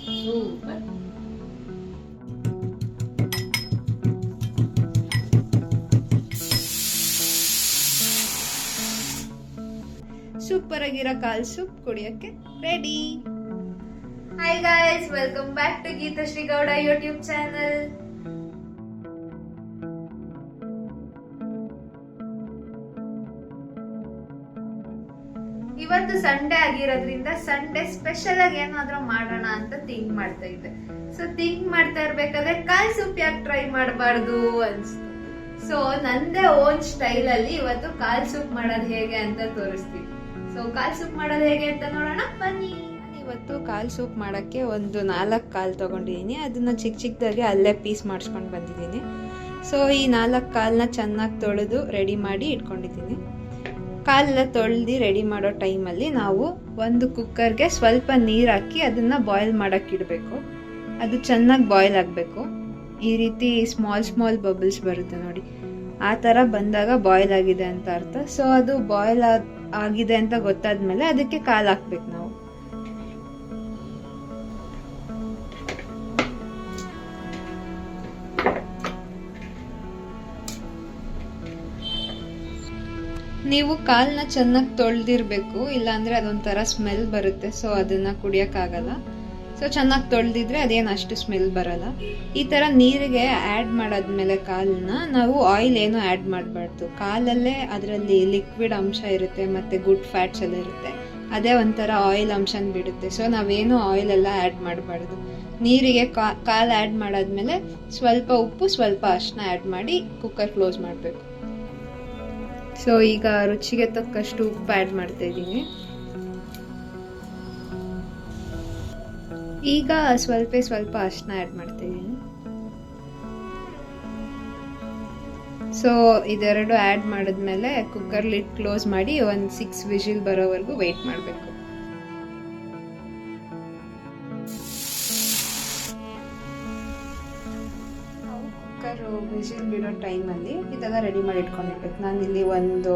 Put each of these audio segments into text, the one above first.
Super. Super ಆಗಿರೋ ಕಾಲ್ soup ಕುಡಿಯಕ್ಕೆ ready. Hi guys, welcome back to Geethashree Gowda YouTube channel. ಇವತ್ತು ಸಂಡೇ ಆಗಿರೋದ್ರಿಂದ ಸಂಡೇ ಸ್ಪೆಷಲ್ ಆಗಿ ಏನಾದ್ರೂ ಮಾಡೋಣ ಅಂತ ಥಿಂಕ್ ಮಾಡ್ತಾ ಇದ್ದೆ. ಸೊ ಥಿಂಕ್ ಮಾಡ್ತಾ ಇರ್ಬೇಕಾದ್ರೆ ಕಾಲ್ ಸೂಪ್ ಯಾಕೆ ಟ್ರೈ ಮಾಡಬಾರ್ದು ಅನ್ಸ್ತು. ಸೊ ನಂದೇ ಓನ್ ಸ್ಟೈಲ್ ಅಲ್ಲಿ ಇವತ್ತು ಕಾಲ್ ಸೂಪ್ ಮಾಡೋದು ಹೇಗೆ ಅಂತ ತೋರಿಸ್ತೀನಿ. ಸೊ ಕಾಲ್ ಸೂಪ್ ಮಾಡೋದು ಹೇಗೆ ಅಂತ ನೋಡೋಣ ಬನ್ನಿ. ಇವತ್ತು ಕಾಲ್ ಸೂಪ್ ಮಾಡೋಕ್ಕೆ ಒಂದು 4 ಕಾಲು ತೊಗೊಂಡಿದ್ದೀನಿ. ಅದನ್ನು ಚಿಕ್ಕ ಚಿಕ್ಕದಾಗಿ ಅಲ್ಲೇ ಪೀಸ್ ಮಾಡಿಸ್ಕೊಂಡು ಬಂದಿದ್ದೀನಿ. ಸೊ ಈ 4 ಕಾಲನ್ನ ಚೆನ್ನಾಗಿ ತೊಳೆದು ರೆಡಿ ಮಾಡಿ ಇಟ್ಕೊಂಡಿದ್ದೀನಿ. ಕಾಲೆಲ್ಲ ತೊಳೆದು ರೆಡಿ ಮಾಡೋ ಟೈಮಲ್ಲಿ ನಾವು ಒಂದು ಕುಕ್ಕರ್ಗೆ ಸ್ವಲ್ಪ ನೀರು ಹಾಕಿ ಅದನ್ನು ಬಾಯ್ಲ್ ಮಾಡೋಕ್ಕೆ ಇಡಬೇಕು. ಅದು ಚೆನ್ನಾಗಿ ಬಾಯ್ಲ್ ಆಗಬೇಕು. ಈ ರೀತಿ ಸ್ಮಾಲ್ ಬಬಲ್ಸ್ ಬರುತ್ತೆ ನೋಡಿ, ಆ ಥರ ಬಂದಾಗ ಬಾಯ್ಲ್ ಆಗಿದೆ ಅಂತ ಅರ್ಥ. ಸೊ ಅದು ಬಾಯ್ಲ್ ಆಗಿದೆ ಅಂತ ಗೊತ್ತಾದ್ಮೇಲೆ ಅದಕ್ಕೆ ಕಾಲು ಹಾಕ್ಬೇಕು ನಾವು. ನೀವು ಕಾಲನ್ನ ಚೆನ್ನಾಗಿ ತೊಳೆದಿರ್ಬೇಕು, ಇಲ್ಲಾಂದ್ರೆ ಅದೊಂಥರ ಸ್ಮೆಲ್ ಬರುತ್ತೆ. ಸೊ ಅದನ್ನ ಕುಡಿಯೋಕ್ಕಾಗಲ್ಲ. ಸೊ ಚೆನ್ನಾಗಿ ತೊಳೆದಿದ್ರೆ ಅದೇನು ಅಷ್ಟು ಸ್ಮೆಲ್ ಬರಲ್ಲ. ಈ ಥರ ನೀರಿಗೆ ಆ್ಯಡ್ ಮಾಡಾದ್ಮೇಲೆ ಕಾಲನ್ನ ನಾವು ಆಯಿಲ್ ಏನೂ ಆ್ಯಡ್ ಮಾಡಬಾರ್ದು. ಕಾಲಲ್ಲೇ ಅದರಲ್ಲಿ ಲಿಕ್ವಿಡ್ ಅಂಶ ಇರುತ್ತೆ ಮತ್ತು ಗುಡ್ ಫ್ಯಾಟ್ಸ್ ಎಲ್ಲ ಇರುತ್ತೆ. ಅದೇ ಒಂಥರ ಆಯಿಲ್ ಅಂಶನ ಬಿಡುತ್ತೆ. ಸೊ ನಾವೇನು ಆಯಿಲ್ ಎಲ್ಲ ಆ್ಯಡ್ ಮಾಡಬಾರ್ದು. ನೀರಿಗೆ ಕಾಲು ಆ್ಯಡ್ ಮಾಡಾದ್ಮೇಲೆ ಸ್ವಲ್ಪ ಉಪ್ಪು ಸ್ವಲ್ಪ ಅರಿಶಿನ ಆ್ಯಡ್ ಮಾಡಿ ಕುಕ್ಕರ್ ಕ್ಲೋಸ್ ಮಾಡಬೇಕು. ಸೊ ಈಗ ರುಚಿಗೆ ತಕ್ಕಷ್ಟು ಉಪ್ಪು ಆ್ಯಡ್ ಮಾಡ್ತಾ ಇದ್ದೀನಿ. ಈಗ ಸ್ವಲ್ಪ ಅರಿಶಿನ ಆ್ಯಡ್ ಮಾಡ್ತಾ ಇದ್ದೀನಿ. ಸೊ ಇದೆರಡು ಆ್ಯಡ್ ಮಾಡಿದ್ಮೇಲೆ ಕುಕ್ಕರ್ ಲಿಡ್ ಕ್ಲೋಸ್ ಮಾಡಿ ಒಂದು 6 ವಿಜಿಲ್ ಬರೋವರೆಗೂ ವೆಯ್ಟ್ ಮಾಡಬೇಕು. ಕುಕ್ಕರ್ ವಿಜಿಲ್ ಬಿಡೋ ಟೈಮಲ್ಲಿ ಇದೆಲ್ಲ ರೆಡಿ ಮಾಡಿ ಇಟ್ಕೊಂಡಿರ್ಬೇಕು. ನಾನಿಲ್ಲಿ ಒಂದು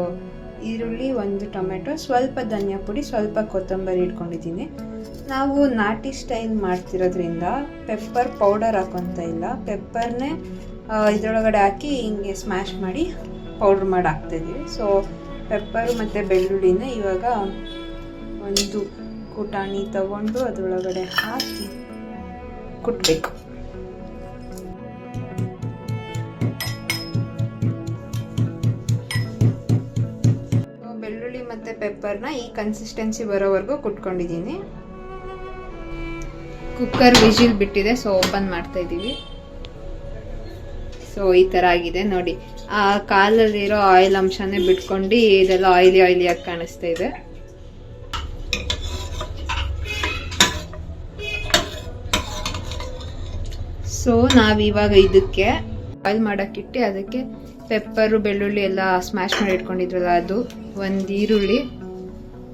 ಈರುಳ್ಳಿ, ಒಂದು ಟೊಮೆಟೊ, ಸ್ವಲ್ಪ ಧನಿಯಾ ಪುಡಿ, ಸ್ವಲ್ಪ ಕೊತ್ತಂಬರಿ ಇಟ್ಕೊಂಡಿದ್ದೀನಿ. ನಾವು ನಾಟಿ ಸ್ಟೈಲ್ ಮಾಡ್ತಿರೋದ್ರಿಂದ ಪೆಪ್ಪರ್ ಪೌಡರ್ ಹಾಕೊತ ಇಲ್ಲ. ಪೆಪ್ಪರ್ನೇ ಇದರೊಳಗಡೆ ಹಾಕಿ ಹಿಂಗೆ ಸ್ಮ್ಯಾಶ್ ಮಾಡಿ ಪೌಡ್ರ್ ಮಾಡಿ ಹಾಕ್ತಾಯಿದ್ದೀವಿ. ಸೊ ಪೆಪ್ಪರು ಮತ್ತು ಬೆಳ್ಳುಳ್ಳಿನ ಇವಾಗ ಒಂದು ಕುಟಾಣಿ ತಗೊಂಡು ಅದರೊಳಗಡೆ ಹಾಕಿ ಕುಟ್ಟಬೇಕು. ಬೆಳ್ಳುಳ್ಳಿ ಮತ್ತು ಪೆಪ್ಪರ್ನ ಈ ಕನ್ಸಿಸ್ಟೆನ್ಸಿ ಬರೋವರೆಗೂ ಕುಟ್ಕೊಂಡಿದ್ದೀನಿ. ಕುಕ್ಕರ್ ವಿಜಿಲ್ ಬಿಟ್ಟಿದೆ. ಸೊ ಓಪನ್ ಮಾಡ್ತಾ ಇದ್ದೀವಿ. ಸೊ ಈ ಥರ ಆಗಿದೆ ನೋಡಿ. ಆ ಕಾಲಲ್ಲಿರೋ ಆಯಿಲ್ ಅಂಶನೇ ಬಿಟ್ಕೊಂಡು ಇದೆಲ್ಲ ಆಯಿಲಿಯಾಗಿ ಕಾಣಿಸ್ತಾ ಇದೆ. ಸೊ ನಾವಿವಾಗ ಇದಕ್ಕೆ ಬಾಯ್ಲ್ ಮಾಡೋಕ್ಕಿಟ್ಟು ಅದಕ್ಕೆ ಪೆಪ್ಪರು ಬೆಳ್ಳುಳ್ಳಿ ಎಲ್ಲ ಸ್ಮ್ಯಾಶ್ ಮಾಡಿ ಇಟ್ಕೊಂಡಿದ್ರಲ್ಲ ಅದು, ಒಂದು ಈರುಳ್ಳಿ,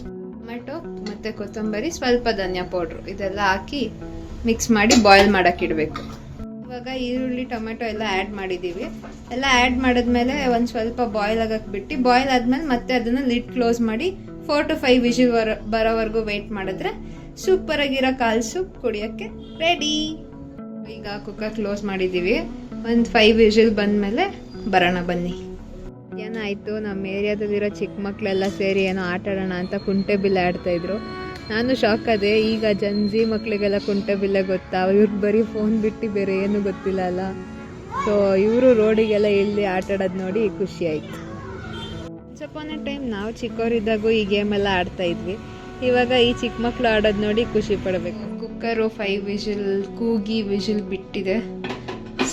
ಟೊಮೆಟೊ ಮತ್ತು ಕೊತ್ತಂಬರಿ, ಸ್ವಲ್ಪ ಧನಿಯಾ ಪೌಡ್ರು ಇದೆಲ್ಲ ಹಾಕಿ ಮಿಕ್ಸ್ ಮಾಡಿ ಬಾಯ್ಲ್ ಮಾಡೋಕ್ಕಿಡಬೇಕು. ಇವಾಗ ಈರುಳ್ಳಿ ಟೊಮೆಟೊ ಎಲ್ಲ ಆ್ಯಡ್ ಮಾಡಿದ್ದೀವಿ. ಎಲ್ಲ ಆ್ಯಡ್ ಮಾಡಿದ್ಮೇಲೆ ಒಂದು ಸ್ವಲ್ಪ ಬಾಯ್ಲ್ ಆಗಕ್ಕೆ ಬಿಟ್ಟು, ಬಾಯ್ಲ್ ಆದಮೇಲೆ ಮತ್ತೆ ಅದನ್ನು ಲಿಡ್ ಕ್ಲೋಸ್ ಮಾಡಿ 4 to 5 ವಿಜಿಲ್ ಬರೋವರೆಗೂ ವೆಯ್ಟ್ ಮಾಡಿದ್ರೆ ಸೂಪರಾಗಿರೋ ಕಾಲ್ ಸೂಪ್ ಕುಡಿಯೋಕ್ಕೆ ರೆಡಿ. ಈಗ ಕುಕ್ಕರ್ ಕ್ಲೋಸ್ ಮಾಡಿದ್ದೀವಿ. ಒಂದು 5 ವಿಜಿಲ್ ಬಂದಮೇಲೆ ಬರೋಣ ಬನ್ನಿ. ಏನಾಯಿತು, ನಮ್ಮ ಏರಿಯಾದಲ್ಲಿರೋ ಚಿಕ್ಕ ಮಕ್ಕಳೆಲ್ಲ ಸೇರಿ ಏನೋ ಆಟ ಆಡೋಣ ಅಂತ ಕುಂಟೆ ಬಿಲ್ಲೆ ಆಡ್ತಾಯಿದ್ರು. ನಾನು ಶಾಕ್ ಆದೆ. ಈಗ ಜನ್ಜಿ ಮಕ್ಕಳಿಗೆಲ್ಲ ಕುಂಟೆ ಬಿಲ್ಲೆ ಗೊತ್ತಾ? ಇವ್ರಿಗೆ ಬರೀ ಫೋನ್ ಬಿಟ್ಟು ಬೇರೆ ಏನೂ ಗೊತ್ತಿಲ್ಲ ಅಲ್ಲ. ಸೊ ಇವರು ರೋಡಿಗೆಲ್ಲ ಇಲ್ಲಿ ಆಟ ಆಡೋದು ನೋಡಿ ಖುಷಿ ಆಯಿತು. ಸ್ವಲ್ಪ ಟೈಮ್ ನಾವು ಚಿಕ್ಕವರಿದ್ದಾಗೂ ಈ ಗೇಮೆಲ್ಲ ಆಡ್ತಾಯಿದ್ವಿ. ಇವಾಗ ಈ ಚಿಕ್ಕ ಮಕ್ಕಳು ಆಡೋದು ನೋಡಿ ಖುಷಿ ಪಡಬೇಕು. ಕುಕ್ಕರು 5 ವಿಜಿಲ್ ಕೂಗಿ ವಿಜಿಲ್ ಬಿಟ್ಟಿದೆ.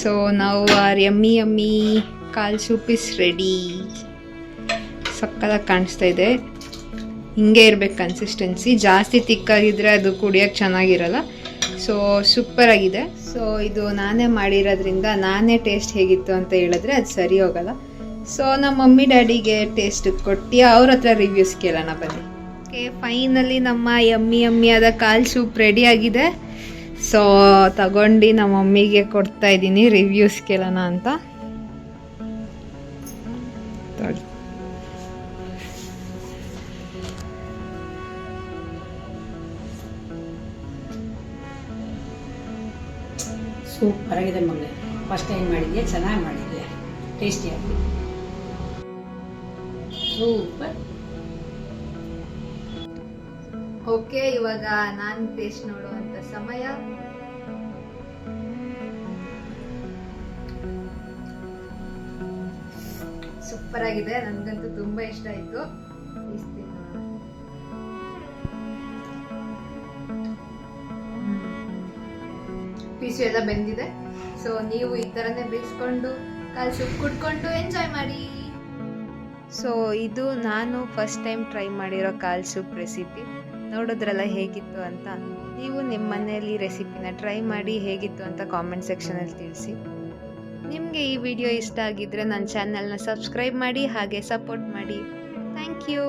ಸೊ ನಾವು our yummy kaal soup is ready. ಸಕ್ಕತ್ತಾಗಿ ಕಾಣಿಸ್ತಾ ಇದೆ. ಹಿಂಗೆ ಇರಬೇಕು ಕನ್ಸಿಸ್ಟೆನ್ಸಿ. ಜಾಸ್ತಿ ತಿಕ್ಕಾಗಿದ್ದರೆ ಅದು ಕುಡಿಯೋಕ್ಕೆ ಚೆನ್ನಾಗಿರಲ್ಲ. ಸೊ ಸೂಪರಾಗಿದೆ. ಸೊ ಇದು ನಾನೇ ಮಾಡಿರೋದ್ರಿಂದ ನಾನೇ ಟೇಸ್ಟ್ ಹೇಗಿತ್ತು ಅಂತ ಹೇಳಿದ್ರೆ ಅದು ಸರಿ ಹೋಗಲ್ಲ. ಸೊ ನಮ್ಮ ಮಮ್ಮಿ ಡ್ಯಾಡಿಗೆ ಟೇಸ್ಟ್ ಕೊಟ್ಟು ಅವ್ರ ಹತ್ರ ರಿವ್ಯೂಸ್ ಕೇಳೋಣ ಬನ್ನಿ. ಓಕೆ, ಫೈನಲಿ ನಮ್ಮ ಯಮ್ಮಿ ಆದ ಕಾಲ್ ಸೂಪ್ ರೆಡಿ ಆಗಿದೆ. ಸೊ ತಗೊಂಡು ನಮ್ಮ ಮಮ್ಮಿಗೆ ಕೊಡ್ತಾ ಇದ್ದೀನಿ ರಿವ್ಯೂಸ್ ಕೇಳೋಣ ಅಂತ. ಸೂಪರ್ ಆಗಿದೆ ಮಗಳೇ. ಫಸ್ಟ್ ಟೈಮ್ ಮಾಡಿದ್ಯಾ, ಚೆನ್ನಾಗಿ ಮಾಡಿದ್ಯಾ, ಟೇಸ್ಟಿಯಾಗಿ ಸೂಪರ್. ಓಕೆ, ಇವಾಗ ನಾನು ಟೇಸ್ಟ್ ನೋಡುವಂತ ಸಮಯ. ಸೂಪರ್ ಆಗಿದೆ, ನನ್ಗಂತೂ ತುಂಬಾ ಇಷ್ಟ ಆಯ್ತು. ಪೀಸು ಎಲ್ಲ ಬೆಂದಿದೆ. ಸೊ ನೀವು ಈ ತರನೇ ಬೇಯಿಸ್ಕೊಂಡು ಕಾಲ್ ಸೂಪ್ ಕುಡ್ಕೊಂಡು ಎಂಜಾಯ್ ಮಾಡಿ. ಸೊ ಇದು ನಾನು ಫಸ್ಟ್ ಟೈಮ್ ಟ್ರೈ ಮಾಡಿರೋ ಕಾಲ್ ಸೂಪ್ ರೆಸಿಪಿ. ನೋಡಿದ್ರಲ್ಲ ಹೇಗಿತ್ತು ಅಂತ. ನೀವು ನಿಮ್ಮ ಮನೆಯಲ್ಲಿ ರೆಸಿಪಿನ ಟ್ರೈ ಮಾಡಿ ಹೇಗಿತ್ತು ಅಂತ ಕಾಮೆಂಟ್ ಸೆಕ್ಷನಲ್ಲಿ ತಿಳಿಸಿ. ನಿಮಗೆ ಈ ವಿಡಿಯೋ ಇಷ್ಟ ಆಗಿದ್ರೆ ನನ್ನ ಚಾನಲ್ನ ಸಬ್ಸ್ಕ್ರೈಬ್ ಮಾಡಿ ಹಾಗೆ ಸಪೋರ್ಟ್ ಮಾಡಿ. Thank you.